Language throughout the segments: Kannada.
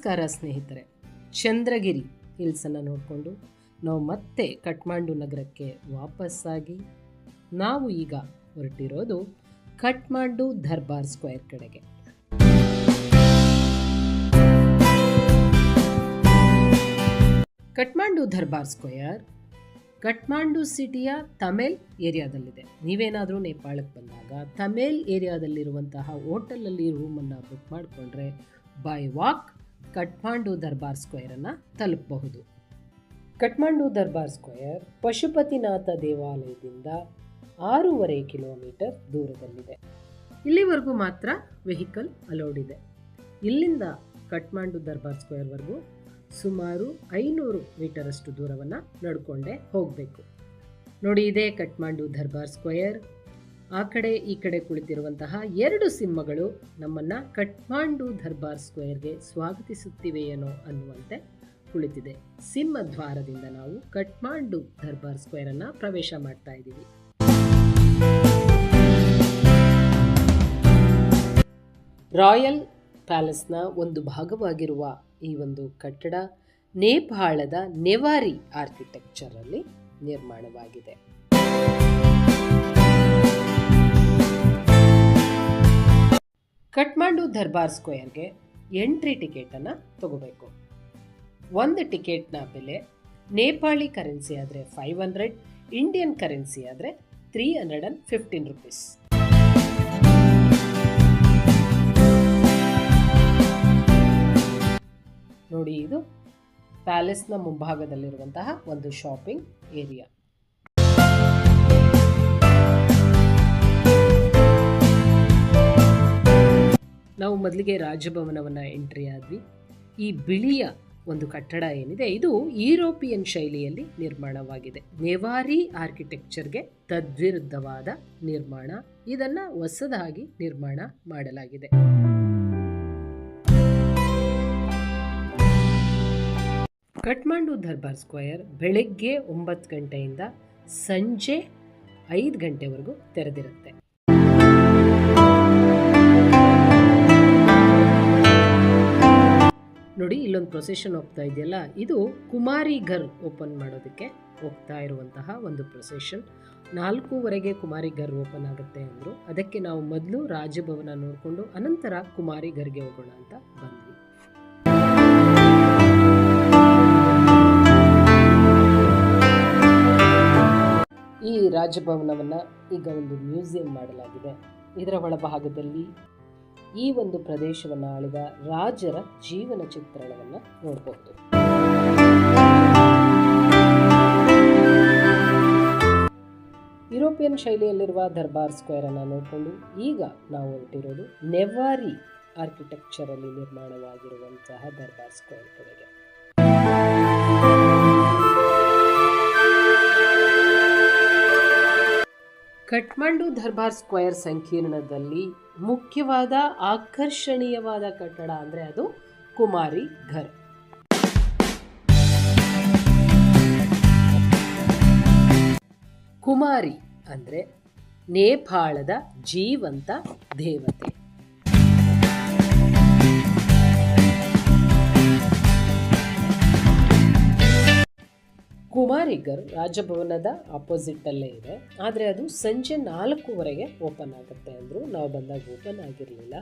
ನಮಸ್ಕಾರ ಸ್ನೇಹಿತರೆ, ಚಂದ್ರಗಿರಿ ಹಿಲ್ಸನ್ನು ನೋಡಿಕೊಂಡು ನಾವು ಮತ್ತೆ ಕಠ್ಮಂಡು ನಗರಕ್ಕೆ ವಾಪಸ್ಸಾಗಿ ನಾವು ಈಗ ಹೊರಟಿರೋದು ಕಠ್ಮಂಡು ದರ್ಬಾರ್ ಸ್ಕ್ವೇರ್ ಕಡೆಗೆ. ಕಠ್ಮಂಡು ದರ್ಬಾರ್ ಸ್ಕ್ವೇರ್ ಕಠ್ಮಂಡು ಸಿಟಿಯ ತಮೇಲ್ ಏರಿಯಾದಲ್ಲಿದೆ. ನೀವೇನಾದರೂ ನೇಪಾಳಕ್ಕೆ ಬಂದಾಗ ತಮೇಲ್ ಏರಿಯಾದಲ್ಲಿರುವಂತಹ ಹೋಟೆಲಲ್ಲಿ ರೂಮನ್ನು ಬುಕ್ ಮಾಡಿಕೊಂಡ್ರೆ ಬೈ ವಾಕ್ ಕಠ್ಮಂಡು ದರ್ಬಾರ್ ಸ್ಕ್ವೇರನ್ನು ತಲುಪಬಹುದು. ಕಠ್ಮಂಡು ದರ್ಬಾರ್ ಸ್ಕ್ವೇರ್ ಪಶುಪತಿನಾಥ ದೇವಾಲಯದಿಂದ 6.5 ಕಿಲೋಮೀಟರ್ ದೂರದಲ್ಲಿದೆ. ಇಲ್ಲಿವರೆಗೂ ಮಾತ್ರ ವೆಹಿಕಲ್ ಅಲೌಡ್ ಇದೆ. ಇಲ್ಲಿಂದ ಕಠ್ಮಂಡು ದರ್ಬಾರ್ ಸ್ಕ್ವೇರ್ವರೆಗೂ ಸುಮಾರು 500 ಮೀಟರಷ್ಟು ದೂರವನ್ನು ನಡ್ಕೊಂಡೇ ಹೋಗಬೇಕು. ನೋಡಿ, ಇದೇ ಕಠ್ಮಂಡು ದರ್ಬಾರ್ ಸ್ಕ್ವೇರ್. ಆ ಕಡೆ ಈ ಕಡೆ ಕುಳಿತಿರುವಂತಹ 2 ಸಿಂಹಗಳು ನಮ್ಮನ್ನು ಕಠ್ಮಂಡು ದರ್ಬಾರ್ ಸ್ಕ್ವೇರ್ಗೆ ಸ್ವಾಗತಿಸುತ್ತಿವೆಯೇನೋ ಅನ್ನುವಂತೆ ಕುಳಿತಿದೆ. ಸಿಂಹದ್ವಾರದಿಂದ ನಾವು ಕಠ್ಮಂಡು ದರ್ಬಾರ್ ಸ್ಕ್ವೇರನ್ನು ಪ್ರವೇಶ ಮಾಡ್ತಾ ಇದ್ದೀವಿ. ರಾಯಲ್ ಪ್ಯಾಲೇಸ್ನ ಒಂದು ಭಾಗವಾಗಿರುವ ಈ ಒಂದು ಕಟ್ಟಡ ನೇಪಾಳದ ನೆವಾರಿ ಆರ್ಕಿಟೆಕ್ಚರಲ್ಲಿ ನಿರ್ಮಾಣವಾಗಿದೆ. ಕಠ್ಮಂಡು ದರ್ಬಾರ್ ಸ್ಕ್ವೇರ್ಗೆ ಎಂಟ್ರಿ ಟಿಕೆಟನ್ನು ತಗೋಬೇಕು. ಒಂದು ಟಿಕೆಟ್ನ ಬೆಲೆ ನೇಪಾಳಿ ಕರೆನ್ಸಿ ಆದರೆ 500, ಇಂಡಿಯನ್ ಕರೆನ್ಸಿ ಆದರೆ 315 ರುಪೀಸ್. ನೋಡಿ, ಇದು ಪ್ಯಾಲೇಸ್ನ ಮುಂಭಾಗದಲ್ಲಿರುವಂತಹ ಒಂದು ಶಾಪಿಂಗ್ ಏರಿಯಾ. ನಾವು ಮೊದಲಿಗೆ ರಾಜಭವನವನ್ನು ಎಂಟ್ರಿ ಆದ್ವಿ. ಈ ಬಿಳಿಯ ಒಂದು ಕಟ್ಟಡ ಏನಿದೆ, ಇದು ಯುರೋಪಿಯನ್ ಶೈಲಿಯಲ್ಲಿ ನಿರ್ಮಾಣವಾಗಿದೆ. ನೆವಾರಿ ಆರ್ಕಿಟೆಕ್ಚರ್ಗೆ ತದ್ವಿರುದ್ಧವಾದ ನಿರ್ಮಾಣ. ಇದನ್ನು ಹೊಸದಾಗಿ ನಿರ್ಮಾಣ ಮಾಡಲಾಗಿದೆ. ಕಠ್ಮಂಡು ದರ್ಬಾರ್ ಸ್ಕ್ವೇರ್ ಬೆಳಗ್ಗೆ 9 ಗಂಟೆಯಿಂದ ಸಂಜೆ 5 ಗಂಟೆವರೆಗೂ ತೆರೆದಿರುತ್ತೆ. ನೋಡಿ, ಇಲ್ಲೊಂದು ಪ್ರೊಸೆಷನ್ ಹೋಗ್ತಾ ಇದೆಯಲ್ಲ, ಇದು ಕುಮಾರಿ ಘರ್ ಓಪನ್ ಮಾಡೋದಕ್ಕೆ ಹೋಗ್ತಾ ಇರುವಂತಹ ಒಂದು ಪ್ರೊಸೆಷನ್. 4:15 ಕುಮಾರಿ ಘರ್ ಓಪನ್ ಆಗುತ್ತೆ ಅಂದರು. ಅದಕ್ಕೆ ನಾವು ಮೊದಲು ರಾಜಭವನ ನೋಡಿಕೊಂಡು ಅನಂತರ ಕುಮಾರಿ ಘರ್ಗೆ ಹೋಗೋಣ ಅಂತ ಬಂದ್ವಿ. ಈ ರಾಜಭವನವನ್ನು ಈಗ ಒಂದು ಮ್ಯೂಸಿಯಂ ಮಾಡಲಾಗಿದೆ. ಇದರ ಒಳಭಾಗದಲ್ಲಿ ಈ ಒಂದು ಪ್ರದೇಶವನ್ನು ಆಳಿದ ರಾಜರ ಜೀವನ ಚಿತ್ರಣವನ್ನು ನೋಡಬಹುದು. ಯುರೋಪಿಯನ್ ಶೈಲಿಯಲ್ಲಿರುವ ದರ್ಬಾರ್ ಸ್ಕ್ವೇರ್ ಅನ್ನು ನೋಡಿಕೊಂಡು ಈಗ ನಾವು ಹೊರಟಿರೋದು ನೆವಾರಿ ಆರ್ಕಿಟೆಕ್ಚರಲ್ಲಿ ನಿರ್ಮಾಣವಾಗಿರುವಂತಹ ದರ್ಬಾರ್ ಸ್ಕ್ವೇರ್ ಕಡೆಗೆ. ಕಠ್ಮಂಡು ದರ್ಬಾರ್ ಸ್ಕ್ವೇರ್ ಸಂಕೀರ್ಣದಲ್ಲಿ ಮುಖ್ಯವಾದ ಆಕರ್ಷಣೀಯವಾದ ಕಟ್ಟಡ ಅಂದರೆ ಅದು ಕುಮಾರಿ ಘರ್. ಕುಮಾರಿ ಅಂದರೆ ನೇಪಾಳದ ಜೀವಂತ ದೇವತೆ. ಕುಮಾರಿ ಘರ್ ರಾಜಭವನದ ಆಪೋಸಿಟ್ ಅಲ್ಲೇ ಇದೆ. ಆದರೆ ಅದು ಸಂಜೆ 4:00ವರೆಗೆ ಓಪನ್ ಆಗುತ್ತೆ ಅಂದರು. ನಾವು ಬಂದಾಗ ಓಪನ್ ಆಗಿರಲಿಲ್ಲ.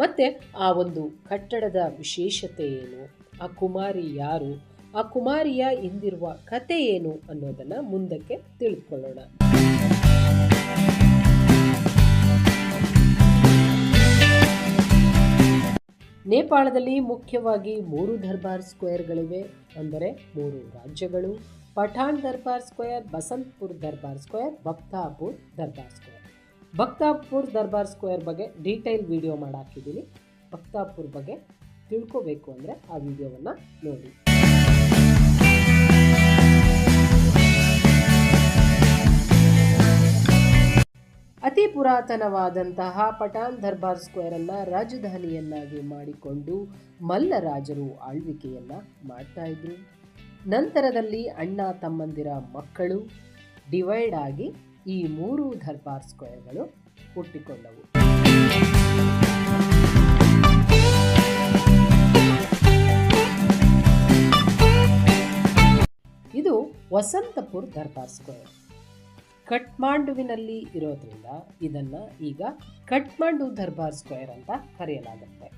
ಮತ್ತು ಆ ಒಂದು ಕಟ್ಟಡದ ವಿಶೇಷತೆ ಏನು, ಆ ಕುಮಾರಿ ಯಾರು, ಆ ಕುಮಾರಿಯ ಹಿಂದಿರುವ ಕತೆ ಏನು ಅನ್ನೋದನ್ನು ಮುಂದಕ್ಕೆ ತಿಳಿದುಕೊಳ್ಳೋಣ. ನೇಪಾಳದಲ್ಲಿ ಮುಖ್ಯವಾಗಿ 3 ದರ್ಬಾರ್ ಸ್ಕ್ವೇರ್ಗಳಿವೆ. ಅಂದರೆ 3 ರಾಜ್ಯಗಳು: ಪಠಾಣ್ ದರ್ಬಾರ್ ಸ್ಕ್ವೇರ್, ಬಸಂತಪುರ್ ದರ್ಬಾರ್ ಸ್ಕ್ವೇರ್, ಭಕ್ತಾಪುರ್ ದರ್ಬಾರ್ ಸ್ಕ್ವೇರ್. ಭಕ್ತಾಪುರ್ ದರ್ಬಾರ್ ಸ್ಕ್ವೇರ್ ಬಗ್ಗೆ ಡೀಟೇಲ್ ವಿಡಿಯೋ ಮಾಡಾಕಿದ್ದೀನಿ. ಭಕ್ತಾಪುರ್ ಬಗ್ಗೆ ತಿಳ್ಕೋಬೇಕು ಅಂದರೆ ಆ ವಿಡಿಯೋವನ್ನು ನೋಡಿ. ಅತಿ ಪುರಾತನವಾದಂತಹ ಪಠಾಣ್ ದರ್ಬಾರ್ ಸ್ಕ್ವೇರನ್ನು ರಾಜಧಾನಿಯನ್ನಾಗಿ ಮಾಡಿಕೊಂಡು ಮಲ್ಲರಾಜರು ಆಳ್ವಿಕೆಯನ್ನು ಮಾಡ್ತಾ ಇದ್ರು. ನಂತರದಲ್ಲಿ ಅಣ್ಣ ತಮ್ಮಂದಿರ ಮಕ್ಕಳು ಡಿವೈಡ್ ಆಗಿ ಈ 3 ದರ್ಬಾರ್ ಸ್ಕ್ವೇರ್ಗಳು ಹುಟ್ಟಿಕೊಂಡವು. ವಸಂತಪುರ್ ದರ್ಬಾರ್ ಸ್ಕ್ವೇರ್. ಕಠ್ಮಾಂಡುವಿನಲ್ಲಿ ಇರೋದ್ರಿಂದ ಇದನ್ನು ಈಗ ಕಠ್ಮಂಡು ದರ್ಬಾರ್ ಸ್ಕ್ವೇರ್ ಅಂತ ಕರೆಯಲಾಗುತ್ತೆ.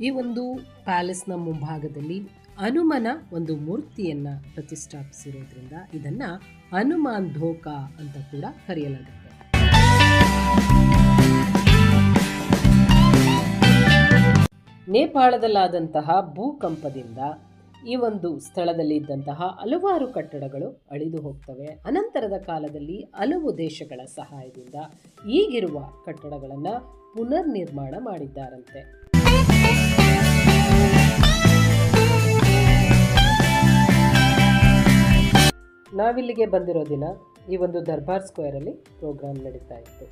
ಈ ಒಂದು ಪ್ಯಾಲೇಸ್ನ ಮುಂಭಾಗದಲ್ಲಿ ಹನುಮನ ಒಂದು ಮೂರ್ತಿಯನ್ನು ಪ್ರತಿಷ್ಠಾಪಿಸಿರೋದ್ರಿಂದ ಇದನ್ನು ಹನುಮಾನ್ ಧೋಕಾ ಅಂತ ಕೂಡ ಕರೆಯಲಾಗುತ್ತೆ. ನೇಪಾಳದಲ್ಲಾದಂತಹ ಭೂಕಂಪದಿಂದ ಈ ಒಂದು ಸ್ಥಳದಲ್ಲಿ ಇದ್ದಂತಹ ಹಲವಾರು ಕಟ್ಟಡಗಳು ಅಳಿದು ಹೋಗ್ತವೆ. ಅನಂತರದ ಕಾಲದಲ್ಲಿ ಹಲವು ದೇಶಗಳ ಸಹಾಯದಿಂದ ಈಗಿರುವ ಕಟ್ಟಡಗಳನ್ನು ಪುನರ್ ನಿರ್ಮಾಣ ಮಾಡಿದ್ದಾರಂತೆ. ನಾವಿಲ್ಲಿಗೆ ಬಂದಿರೋ ದಿನ ಈ ಒಂದು ದರ್ಬಾರ್ ಸ್ಕ್ವೇರಲ್ಲಿ ಪ್ರೋಗ್ರಾಮ್ ನಡೀತಾ ಇತ್ತು.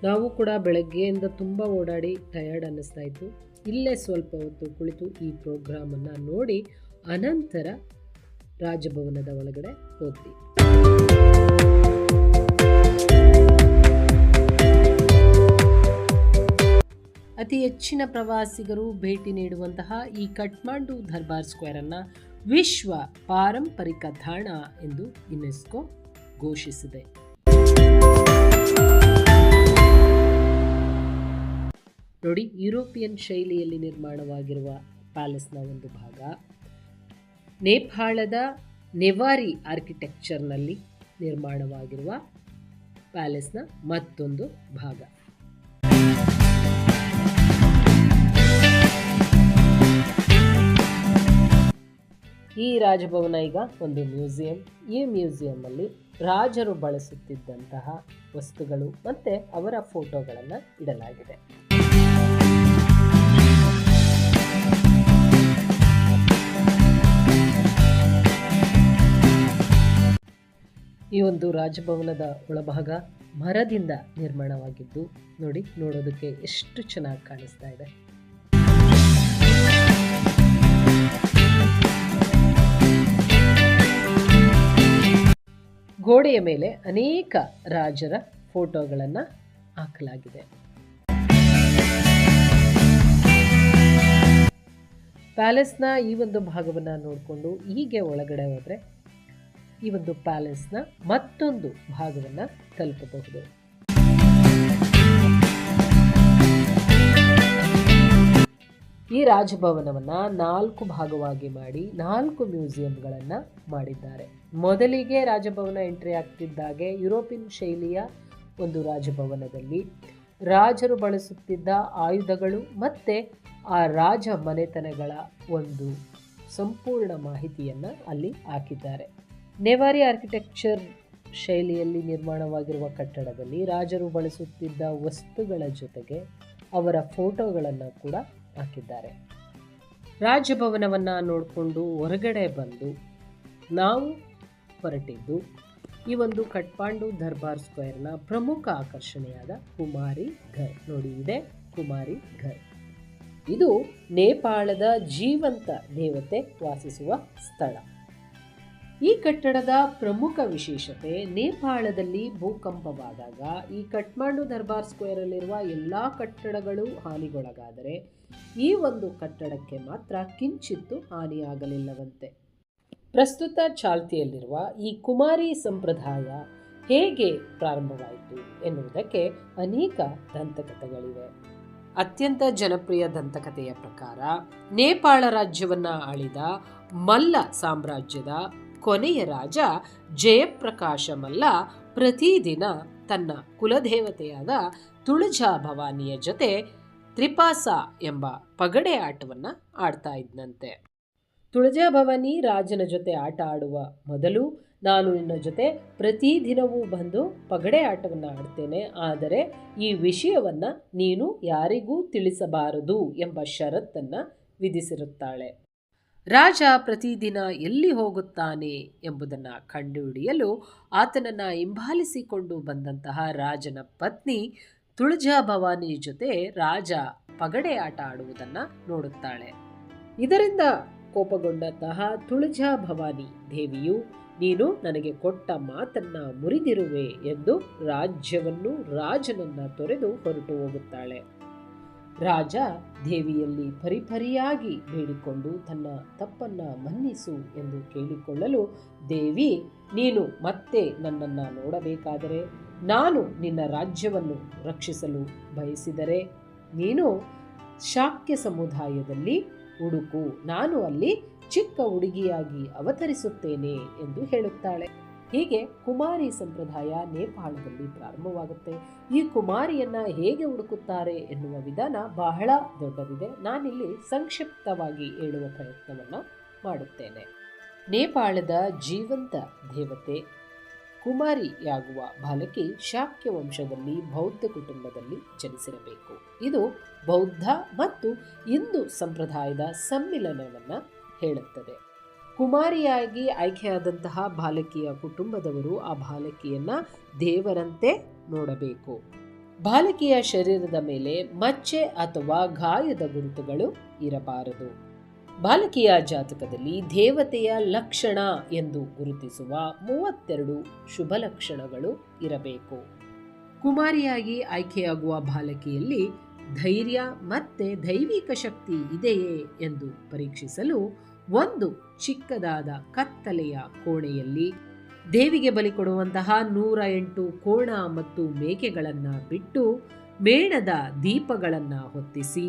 ನಾವು ಕೂಡ ಬೆಳಗ್ಗೆಯಿಂದ ತುಂಬ ಓಡಾಡಿ ಟಯರ್ಡ್ ಅನ್ನಿಸ್ತಾ ಇತ್ತು. ಇಲ್ಲೇ ಸ್ವಲ್ಪ ಹೊತ್ತು ಕುಳಿತು ಈ ಪ್ರೋಗ್ರಾಮನ್ನು ನೋಡಿ ಅನಂತರ ರಾಜಭವನದ ಒಳಗಡೆ ಹೋದ್ವಿ. ಅತಿ ಹೆಚ್ಚಿನ ಪ್ರವಾಸಿಗರು ಭೇಟಿ ನೀಡುವಂತಹ ಈ ಕಠ್ಮಂಡು ದರ್ಬಾರ್ ಸ್ಕ್ವೇರನ್ನು ವಿಶ್ವ ಪಾರಂಪರಿಕ ತಾಣ ಎಂದು ಯುನೆಸ್ಕೋ ಘೋಷಿಸಿದೆ. ನೋಡಿ, ಯುರೋಪಿಯನ್ ಶೈಲಿಯಲ್ಲಿ ನಿರ್ಮಾಣವಾಗಿರುವ ಪ್ಯಾಲೇಸ್ನ ಒಂದು ಭಾಗ, ನೇಪಾಳದ ನೆವಾರಿ ಆರ್ಕಿಟೆಕ್ಚರ್ನಲ್ಲಿ ನಿರ್ಮಾಣವಾಗಿರುವ ಪ್ಯಾಲೇಸ್ನ ಮತ್ತೊಂದು ಭಾಗ. ಈ ರಾಜಭವನ ಈಗ ಒಂದು ಮ್ಯೂಸಿಯಂ. ಈ ಮ್ಯೂಸಿಯಂನಲ್ಲಿ ರಾಜರು ಬಳಸುತ್ತಿದ್ದಂತಹ ವಸ್ತುಗಳು ಮತ್ತು ಅವರ ಫೋಟೋಗಳನ್ನು ಇಡಲಾಗಿದೆ. ಈ ಒಂದು ರಾಜಭವನದ ಒಳಭಾಗ ಮರದಿಂದ ನಿರ್ಮಾಣವಾಗಿದ್ದು ನೋಡೋದಕ್ಕೆ ಎಷ್ಟು ಚೆನ್ನಾಗಿ ಕಾಣಿಸ್ತಾ ಇದೆ. ಗೋಡೆಯ ಮೇಲೆ ಅನೇಕ ರಾಜರ ಫೋಟೋಗಳನ್ನು ಹಾಕಲಾಗಿದೆ. ಪ್ಯಾಲೇಸ್ನ ಈ ಒಂದು ಭಾಗವನ್ನು ನೋಡಿಕೊಂಡು ಹೀಗೆ ಒಳಗಡೆ ಹೋದರೆ ಈ ಒಂದು ಪ್ಯಾಲೇಸ್ನ ಮತ್ತೊಂದು ಭಾಗವನ್ನು ತಲುಪಬಹುದು. ಈ ರಾಜಭವನವನ್ನು 4 ಭಾಗವಾಗಿ ಮಾಡಿ 4 ಮ್ಯೂಸಿಯಂಗಳನ್ನು ಮಾಡಿದ್ದಾರೆ. ಮೊದಲಿಗೆ ರಾಜಭವನ ಎಂಟ್ರಿ ಆಗ್ತಿದ್ದಾಗೆ ಯುರೋಪಿಯನ್ ಶೈಲಿಯ ಒಂದು ರಾಜಭವನದಲ್ಲಿ ರಾಜರು ಬಳಸುತ್ತಿದ್ದ ಆಯುಧಗಳು ಮತ್ತು ಆ ರಾಜ ಮನೆತನಗಳ ಒಂದು ಸಂಪೂರ್ಣ ಮಾಹಿತಿಯನ್ನು ಅಲ್ಲಿ ಹಾಕಿದ್ದಾರೆ. ನೆವಾರಿ ಆರ್ಕಿಟೆಕ್ಚರ್ ಶೈಲಿಯಲ್ಲಿ ನಿರ್ಮಾಣವಾಗಿರುವ ಕಟ್ಟಡದಲ್ಲಿ ರಾಜರು ಬಳಸುತ್ತಿದ್ದ ವಸ್ತುಗಳ ಜೊತೆಗೆ ಅವರ ಫೋಟೋಗಳನ್ನು ಕೂಡ ಹಾಕಿದ್ದಾರೆ. ರಾಜಭವನವನ್ನು ನೋಡಿಕೊಂಡು ಹೊರಗಡೆ ಬಂದು ನಾವು ಹೊರಟಿದ್ದು ಈ ಒಂದು ಕಠ್ಮಂಡು ದರ್ಬಾರ್ ಸ್ಕ್ವೇರ್ನ ಪ್ರಮುಖ ಆಕರ್ಷಣೆಯಾದ ಕುಮಾರಿ ಘರ್. ನೋಡಿ, ಇದೆ ಕುಮಾರಿ ಘರ್. ಇದು ನೇಪಾಳದ ಜೀವಂತ ದೇವತೆ ವಾಸಿಸುವ ಸ್ಥಳ. ಈ ಕಟ್ಟಡದ ಪ್ರಮುಖ ವಿಶೇಷತೆ, ನೇಪಾಳದಲ್ಲಿ ಭೂಕಂಪವಾದಾಗ ಈ ಕಠ್ಮಂಡು ದರ್ಬಾರ್ ಸ್ಕ್ವೇರಲ್ಲಿರುವ ಎಲ್ಲ ಕಟ್ಟಡಗಳು ಹಾನಿಗೊಳಗಾದರೆ ಈ ಒಂದು ಕಟ್ಟಡಕ್ಕೆ ಮಾತ್ರ ಕಿಂಚಿತ್ತು ಹಾನಿಯಾಗಲಿಲ್ಲವಂತೆ. ಪ್ರಸ್ತುತ ಚಾಲ್ತಿಯಲ್ಲಿರುವ ಈ ಕುಮಾರಿ ಸಂಪ್ರದಾಯ ಹೇಗೆ ಪ್ರಾರಂಭವಾಯಿತು ಎನ್ನುವುದಕ್ಕೆ ಅನೇಕ ದಂತಕಥೆಗಳಿವೆ. ಅತ್ಯಂತ ಜನಪ್ರಿಯ ದಂತಕಥೆಯ ಪ್ರಕಾರ ನೇಪಾಳ ರಾಜ್ಯವನ್ನು ಆಳಿದ ಮಲ್ಲ ಸಾಮ್ರಾಜ್ಯದ ಕೊನೆಯ ರಾಜ ಜಯಪ್ರಕಾಶ ಮಲ್ಲ ಪ್ರತಿದಿನ ತನ್ನ ಕುಲದೇವತೆಯಾದ ತುಳಜಾ ಭವಾನಿಯ ಜೊತೆ ತ್ರಿಪಾಸ ಎಂಬ ಪಗಡೆ ಆಟವನ್ನು ಆಡ್ತಾ ಇದ್ದಂತೆ. ತುಳಜಾ ಭವಾನಿ ರಾಜನ ಜೊತೆ ಆಟ ಆಡುವ ಮೊದಲು, ನಾನು ನಿನ್ನ ಜೊತೆ ಪ್ರತಿದಿನವೂ ಬಂದು ಪಗಡೆ ಆಟವನ್ನು ಆಡ್ತೇನೆ, ಆದರೆ ಈ ವಿಷಯವನ್ನು ನೀನು ಯಾರಿಗೂ ತಿಳಿಸಬಾರದು ಎಂಬ ಷರತ್ತನ್ನು ವಿಧಿಸಿರುತ್ತಾಳೆ. ರಾಜ ಪ್ರತಿದಿನ ಎಲ್ಲಿ ಹೋಗುತ್ತಾನೆ ಎಂಬುದನ್ನು ಕಂಡುಹಿಡಿಯಲು ಆತನನ್ನು ಹಿಂಬಾಲಿಸಿಕೊಂಡು ಬಂದಂತಹ ರಾಜನ ಪತ್ನಿ ತುಳಜಾ ಭವಾನಿ ಜೊತೆ ರಾಜ ಪಗಡೆ ಆಟ ಆಡುವುದನ್ನು ನೋಡುತ್ತಾಳೆ. ಇದರಿಂದ ಕೋಪಗೊಂಡಂತಹ ತುಳಜಾ ಭವಾನಿ ದೇವಿಯು ನೀನು ನನಗೆ ಕೊಟ್ಟ ಮಾತನ್ನ ಮುರಿದಿರುವೆ ಎಂದು ರಾಜ್ಯವನ್ನು ರಾಜನನ್ನ ತೊರೆದು ಹೊರಟು ಹೋಗುತ್ತಾಳೆ. ರಾಜ ದೇವಿಯಲ್ಲಿ ಪರಿಪರಿಯಾಗಿ ಬೇಡಿಕೊಂಡು ತನ್ನ ತಪ್ಪನ್ನ ಮನ್ನಿಸು ಎಂದು ಕೇಳಿಕೊಳ್ಳಲು ದೇವಿ, ನೀನು ಮತ್ತೆ ನನ್ನನ್ನು ನೋಡಬೇಕಾದರೆ, ನಾನು ನಿನ್ನ ರಾಜ್ಯವನ್ನು ರಕ್ಷಿಸಲು ಬಯಸಿದರೆ ನೀನು ಶಾಕ್ಯ ಸಮುದಾಯದಲ್ಲಿ ಹುಡುಕು, ನಾನು ಅಲ್ಲಿ ಚಿಕ್ಕ ಹುಡುಗಿಯಾಗಿ ಅವತರಿಸುತ್ತೇನೆ ಎಂದು ಹೇಳುತ್ತಾಳೆ. ಹೀಗೆ ಕುಮಾರಿ ಸಂಪ್ರದಾಯ ನೇಪಾಳದಲ್ಲಿ ಪ್ರಾರಂಭವಾಗುತ್ತೆ. ಈ ಕುಮಾರಿಯನ್ನ ಹೇಗೆ ಹುಡುಕುತ್ತಾರೆ ಎನ್ನುವ ವಿಧಾನ ಬಹಳ ದೊಡ್ಡದಿದೆ. ನಾನಿಲ್ಲಿ ಸಂಕ್ಷಿಪ್ತವಾಗಿ ಹೇಳುವ ಪ್ರಯತ್ನವನ್ನು ಮಾಡುತ್ತೇನೆ. ನೇಪಾಳದ ಜೀವಂತ ದೇವತೆ ಕುಮಾರಿಯಾಗುವ ಬಾಲಕಿ ಶಾಕ್ಯ ವಂಶದಲ್ಲಿ ಬೌದ್ಧ ಕುಟುಂಬದಲ್ಲಿ ಜನಿಸಿರಬೇಕು. ಇದು ಬೌದ್ಧ ಮತ್ತು ಹಿಂದೂ ಸಂಪ್ರದಾಯದ ಸಮ್ಮಿಲನವನ್ನು ಹೇಳುತ್ತದೆ. ಕುಮಾರಿಯಾಗಿ ಆಯ್ಕೆಯಾದಂತಹ ಬಾಲಕಿಯ ಕುಟುಂಬದವರು ಆ ಬಾಲಕಿಯನ್ನ ದೇವರಂತೆ ನೋಡಬೇಕು. ಬಾಲಕಿಯ ಶರೀರದ ಮೇಲೆ ಮಚ್ಚೆ ಅಥವಾ ಗಾಯದ ಗುರುತುಗಳು ಇರಬಾರದು. ಬಾಲಕಿಯ ಜಾತಕದಲ್ಲಿ ದೇವತೆಯ ಲಕ್ಷಣ ಎಂದು ಗುರುತಿಸುವ 32 ಶುಭ ಲಕ್ಷಣಗಳು ಇರಬೇಕು. ಕುಮಾರಿಯಾಗಿ ಆಯ್ಕೆಯಾಗುವ ಬಾಲಕಿಯಲ್ಲಿ ಧೈರ್ಯ ಮತ್ತೆ ದೈವಿಕ ಶಕ್ತಿ ಇದೆಯೇ ಎಂದು ಪರೀಕ್ಷಿಸಲು ಒಂದು ಚಿಕ್ಕದಾದ ಕತ್ತಲೆಯ ಕೋಣೆಯಲ್ಲಿ ದೇವಿಗೆ ಬಲಿ ಕೊಡುವಂತಹ 108 ಕೋಣ ಮತ್ತು ಮೇಕೆಗಳನ್ನು ಬಿಟ್ಟು ಮೇಣದ ದೀಪಗಳನ್ನು ಹೊತ್ತಿಸಿ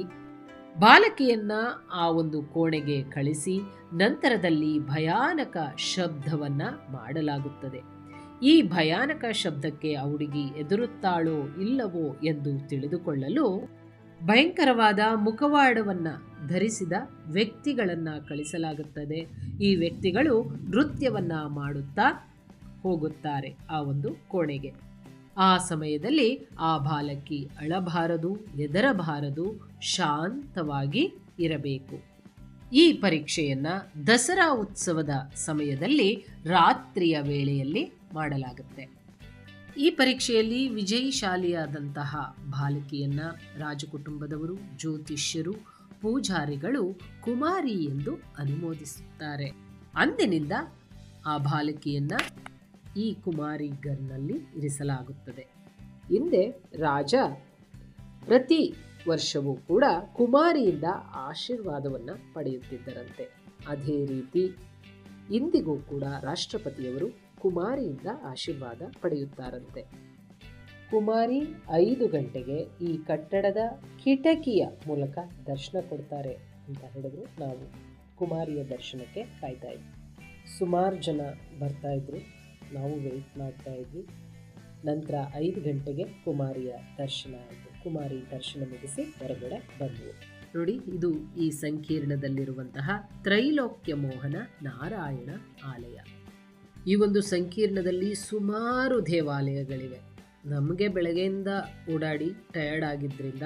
ಬಾಲಕಿಯನ್ನ ಆ ಒಂದು ಕೋಣೆಗೆ ಕಳಿಸಿ ನಂತರದಲ್ಲಿ ಭಯಾನಕ ಶಬ್ದವನ್ನ ಮಾಡಲಾಗುತ್ತದೆ. ಈ ಭಯಾನಕ ಶಬ್ದಕ್ಕೆ ಆ ಹುಡುಗಿ ಎದುರುತ್ತಾಳೋ ಇಲ್ಲವೋ ಎಂದು ತಿಳಿದುಕೊಳ್ಳಲು ಭಯಂಕರವಾದ ಮುಖವಾಡವನ್ನ ಧರಿಸಿದ ವ್ಯಕ್ತಿಗಳನ್ನ ಕಳಿಸಲಾಗುತ್ತದೆ. ಈ ವ್ಯಕ್ತಿಗಳು ನೃತ್ಯವನ್ನ ಮಾಡುತ್ತಾ ಹೋಗುತ್ತಾರೆ ಆ ಒಂದು ಕೋಣೆಗೆ. ಆ ಸಮಯದಲ್ಲಿ ಆ ಬಾಲಕಿ ಅಳಬಾರದು, ಹೆದರಬಾರದು, ಶಾಂತವಾಗಿ ಇರಬೇಕು. ಈ ಪರೀಕ್ಷೆಯನ್ನ ದಸರಾ ಉತ್ಸವದ ಸಮಯದಲ್ಲಿ ರಾತ್ರಿಯ ವೇಳೆಯಲ್ಲಿ ಮಾಡಲಾಗುತ್ತೆ. ಈ ಪರೀಕ್ಷೆಯಲ್ಲಿ ವಿಜಯಶಾಲಿಯಾದಂತಹ ಬಾಲಕಿಯನ್ನ ರಾಜಕುಟುಂಬದವರು, ಜ್ಯೋತಿಷ್ಯರು, ಪೂಜಾರಿಗಳು ಕುಮಾರಿ ಎಂದು ಅನುಮೋದಿಸುತ್ತಾರೆ. ಅಂದಿನಿಂದ ಆ ಬಾಲಕಿಯನ್ನ ಈ ಕುಮಾರಿಗರ್ನಲ್ಲಿ ಇರಿಸಲಾಗುತ್ತದೆ. ಹಿಂದೆ ರಾಜ ಪ್ರತಿ ವರ್ಷವೂ ಕೂಡ ಕುಮಾರಿಯಿಂದ ಆಶೀರ್ವಾದವನ್ನು ಪಡೆಯುತ್ತಿದ್ದರಂತೆ. ಅದೇ ರೀತಿ ಇಂದಿಗೂ ಕೂಡ ರಾಷ್ಟ್ರಪತಿಯವರು ಕುಮಾರಿಯಿಂದ ಆಶೀರ್ವಾದ ಪಡೆಯುತ್ತಾರಂತೆ. ಕುಮಾರಿ 5 ಗಂಟೆಗೆ ಈ ಕಟ್ಟಡದ ಕಿಟಕಿಯ ಮೂಲಕ ದರ್ಶನ ಕೊಡ್ತಾರೆ ಅಂತ ಹೇಳಿದ್ರು. ನಾವು ಕುಮಾರಿಯ ದರ್ಶನಕ್ಕೆ ಕಾಯ್ತಾ ಇದ್ವಿ. ಸುಮಾರು ಜನ ಬರ್ತಾ ಇದ್ರು, ನಾವು ವೆಯ್ಟ್ ಮಾಡ್ತಾ ಇದ್ವಿ. ನಂತರ 5 ಗಂಟೆಗೆ ಕುಮಾರಿಯ ದರ್ಶನ ಆಯಿತು. ಕುಮಾರಿ ದರ್ಶನ ಮುಗಿಸಿ ಹೊರಗಡೆ ಬಂದವು. ನೋಡಿ, ಇದು ಈ ಸಂಕೀರ್ಣದಲ್ಲಿರುವಂತಹ ತ್ರೈಲೋಕ್ಯ ಮೋಹನ ನಾರಾಯಣ ಆಲಯ. ಈ ಒಂದು ಸಂಕೀರ್ಣದಲ್ಲಿ ಸುಮಾರು ದೇವಾಲಯಗಳಿವೆ. ನಮಗೆ ಬೆಳಗ್ಗೆಯಿಂದ ಓಡಾಡಿ ಟಯರ್ಡ್ ಆಗಿದ್ದರಿಂದ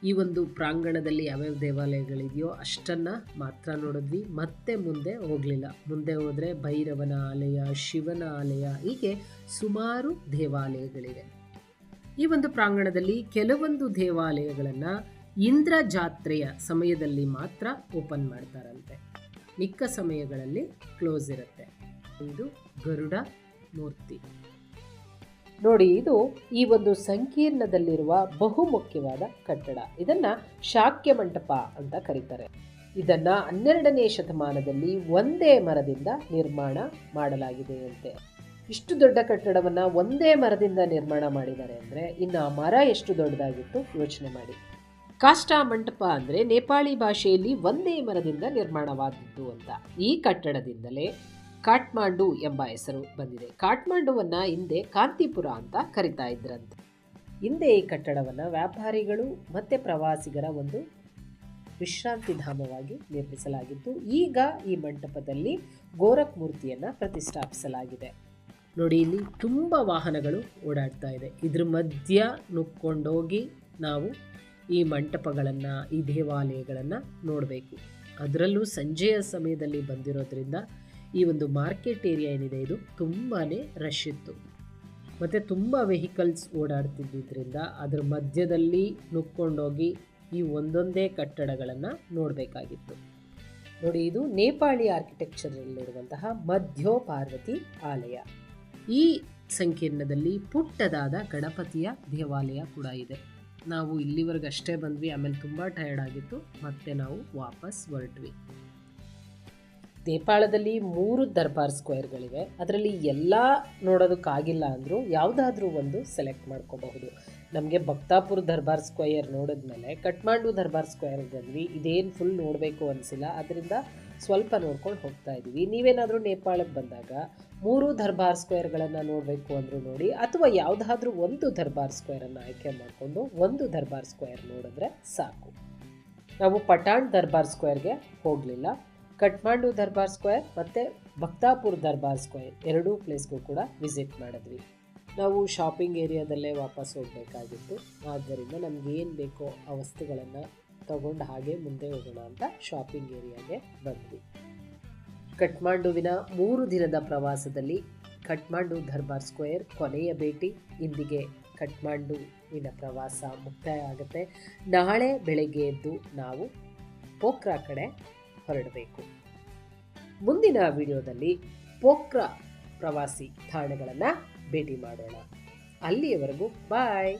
ಈ ಒಂದು ಪ್ರಾಂಗಣದಲ್ಲಿ ಯಾವ್ಯಾವ ದೇವಾಲಯಗಳಿದೆಯೋ ಅಷ್ಟನ್ನು ಮಾತ್ರ ನೋಡಿದ್ವಿ. ಮತ್ತೆ ಮುಂದೆ ಹೋಗಲಿಲ್ಲ. ಮುಂದೆ ಹೋದರೆ ಭೈರವನ ಆಲಯ, ಶಿವನ ಆಲಯ, ಹೀಗೆ ಸುಮಾರು ದೇವಾಲಯಗಳಿವೆ. ಈ ಒಂದು ಪ್ರಾಂಗಣದಲ್ಲಿ ಕೆಲವೊಂದು ದೇವಾಲಯಗಳನ್ನು ಇಂದ್ರ ಜಾತ್ರೆಯ ಸಮಯದಲ್ಲಿ ಮಾತ್ರ ಓಪನ್ ಮಾಡ್ತಾರಂತೆ. ಮಿಕ್ಕ ಸಮಯಗಳಲ್ಲಿ ಕ್ಲೋಸ್ ಇರುತ್ತೆ. ಇದು ಗರುಡ ಮೂರ್ತಿ ನೋಡಿ. ಇದು ಈ ಒಂದು ಸಂಕೀರ್ಣದಲ್ಲಿರುವ ಬಹುಮುಖ್ಯವಾದ ಕಟ್ಟಡ. ಇದನ್ನ ಶಾಕ್ಯ ಮಂಟಪ ಅಂತ ಕರೀತಾರೆ. ಇದನ್ನ 12ನೇ ಶತಮಾನದಲ್ಲಿ ಒಂದೇ ಮರದಿಂದ ನಿರ್ಮಾಣ ಮಾಡಲಾಗಿದೆ ಅಂತೆ. ಇಷ್ಟು ದೊಡ್ಡ ಕಟ್ಟಡವನ್ನ ಒಂದೇ ಮರದಿಂದ ನಿರ್ಮಾಣ ಮಾಡಿದ್ದಾರೆ ಅಂದ್ರೆ ಇನ್ನು ಆ ಮರ ಎಷ್ಟು ದೊಡ್ಡದಾಗಿತ್ತು ಯೋಚನೆ ಮಾಡಿ. ಕಾಷ್ಟಾ ಮಂಟಪ ಅಂದ್ರೆ ನೇಪಾಳಿ ಭಾಷೆಯಲ್ಲಿ ಒಂದೇ ಮರದಿಂದ ನಿರ್ಮಾಣವಾದದ್ದು ಅಂತ. ಈ ಕಟ್ಟಡದಿಂದಲೇ ಕಾಠ್ಮಾಂಡು ಎಂಬ ಹೆಸರು ಬಂದಿದೆ. ಕಾಠ್ಮಾಂಡುವನ್ನ ಹಿಂದೆ ಕಾಂತಿಪುರ ಅಂತ ಕರಿತಾ ಇದ್ರಂತೆ. ಹಿಂದೆ ಈ ಕಟ್ಟಡವನ್ನ ವ್ಯಾಪಾರಿಗಳು ಮತ್ತೆ ಪ್ರವಾಸಿಗರ ಒಂದು ವಿಶ್ರಾಂತಿ ಧಾಮವಾಗಿ ನಿರ್ಮಿಸಲಾಗಿದ್ದು, ಈಗ ಈ ಮಂಟಪದಲ್ಲಿ ಗೋರಖ್ ಮೂರ್ತಿಯನ್ನ ಪ್ರತಿಷ್ಠಾಪಿಸಲಾಗಿದೆ. ನೋಡಿ, ಇಲ್ಲಿ ತುಂಬ ವಾಹನಗಳು ಓಡಾಡ್ತಾ ಇದೆ. ಇದ್ರ ಮಧ್ಯ ನುಕ್ಕೊಂಡೋಗಿ ನಾವು ಈ ಮಂಟಪಗಳನ್ನು, ಈ ದೇವಾಲಯಗಳನ್ನು ನೋಡಬೇಕು. ಅದರಲ್ಲೂ ಸಂಜೆಯ ಸಮಯದಲ್ಲಿ ಬಂದಿರೋದ್ರಿಂದ ಈ ಒಂದು ಮಾರ್ಕೆಟ್ ಏರಿಯಾ ಏನಿದೆ ಇದು ತುಂಬಾ ರಶ್ ಇತ್ತು. ಮತ್ತು ತುಂಬ ವೆಹಿಕಲ್ಸ್ ಓಡಾಡ್ತಿದ್ದರಿಂದ ಅದರ ಮಧ್ಯದಲ್ಲಿ ನುಗ್ಕೊಂಡೋಗಿ ಈ ಒಂದೊಂದೇ ಕಟ್ಟಡಗಳನ್ನು ನೋಡಬೇಕಾಗಿತ್ತು. ನೋಡಿ, ಇದು ನೇಪಾಳಿ ಆರ್ಕಿಟೆಕ್ಚರಲ್ಲಿರುವಂತಹ ಮಧ್ಯೋಪಾರ್ವತಿ ಆಲಯ. ಈ ಸಂಕೀರ್ಣದಲ್ಲಿ ಪುಟ್ಟದಾದ ಗಣಪತಿಯ ದೇವಾಲಯ ಕೂಡ ಇದೆ. ನಾವು ಇಲ್ಲಿವರೆಗೆ ಅಷ್ಟೇ ಬಂದ್ವಿ, ಆಮೇಲೆ ತುಂಬ ಟಯರ್ಡ್ ಆಗಿತ್ತು, ಮತ್ತೆ ನಾವು ವಾಪಸ್ ಹೊರಟ್ವಿ. ನೇಪಾಳದಲ್ಲಿ 3 ದರ್ಬಾರ್ ಸ್ಕ್ವೇರ್ಗಳಿವೆ. ಅದರಲ್ಲಿ ಎಲ್ಲ ನೋಡೋದಕ್ಕಾಗಿಲ್ಲ ಅಂದರೂ ಯಾವುದಾದ್ರೂ ಒಂದು ಸೆಲೆಕ್ಟ್ ಮಾಡ್ಕೋಬಹುದು. ನಮಗೆ ಭಕ್ತಾಪುರ್ ದರ್ಬಾರ್ ಸ್ಕ್ವೇರ್ ನೋಡಿದ್ಮೇಲೆ ಕಠ್ಮಂಡು ದರ್ಬಾರ್ ಸ್ಕ್ವೇರ್ ಬಂದ್ವಿ. ಇದೇನು ಫುಲ್ ನೋಡಬೇಕು ಅನಿಸಿಲ್ಲ, ಅದರಿಂದ ಸ್ವಲ್ಪ ನೋಡ್ಕೊಂಡು ಹೋಗ್ತಾ ಇದ್ದೀವಿ. ನೀವೇನಾದರೂ ನೇಪಾಳಕ್ಕೆ ಬಂದಾಗ 3 ದರ್ಬಾರ್ ಸ್ಕ್ವೇರ್ಗಳನ್ನು ನೋಡಬೇಕು ಅಂದರೂ ನೋಡಿ, ಅಥವಾ ಯಾವುದಾದ್ರೂ ಒಂದು ದರ್ಬಾರ್ ಸ್ಕ್ವೇರನ್ನು ಆಯ್ಕೆ ಮಾಡಿಕೊಂಡು ಒಂದು ದರ್ಬಾರ್ ಸ್ಕ್ವೇರ್ ನೋಡಿದ್ರೆ ಸಾಕು. ನಾವು ಪಟಾಣ್ ದರ್ಬಾರ್ ಸ್ಕ್ವೇರ್ಗೆ ಹೋಗಲಿಲ್ಲ. ಕಠ್ಮಂಡು ದರ್ಬಾರ್ ಸ್ಕ್ವೇರ್ ಮತ್ತು ಭಕ್ತಾಪುರ್ ದರ್ಬಾರ್ ಸ್ಕ್ವೇರ್ ಎರಡೂ ಪ್ಲೇಸ್ಗೂ ಕೂಡ ವಿಸಿಟ್ ಮಾಡಿದ್ವಿ. ನಾವು ಶಾಪಿಂಗ್ ಏರಿಯಾದಲ್ಲೇ ವಾಪಸ್ ಹೋಗಬೇಕಾಗಿತ್ತು. ಆದ್ದರಿಂದ ನಮ್ಗೆ ಏನು ಬೇಕೋ ಆ ವಸ್ತುಗಳನ್ನು ತಗೊಂಡು ಹಾಗೆ ಮುಂದೆ ಹೋಗೋಣ ಅಂತ ಶಾಪಿಂಗ್ ಏರಿಯಾಗೆ ಬಂದ್ವಿ. ಕಠ್ಮಂಡುವಿನ 3 ದಿನದ ಪ್ರವಾಸದಲ್ಲಿ ಕಠ್ಮಂಡು ದರ್ಬಾರ್ ಸ್ಕ್ವೇರ್ ಕೊನೆಯ ಭೇಟಿ. ಇಂದಿಗೆ ಕಠ್ಮಂಡುವಿನ ಪ್ರವಾಸ ಮುಕ್ತಾಯ ಆಗುತ್ತೆ. ನಾಳೆ ಬೆಳಗ್ಗೆ ಎದ್ದು ನಾವು ಪೋಖ್ರಾ ಕಡೆ ಹೊರಡಬೇಕು. ಮುಂದಿನ ವಿಡಿಯೋದಲ್ಲಿ ಪೋಖ್ರಾ ಪ್ರವಾಸಿ ತಾಣಗಳನ್ನು ಭೇಟಿ ಮಾಡೋಣ. ಅಲ್ಲಿಯವರೆಗೂ ಬಾಯ್.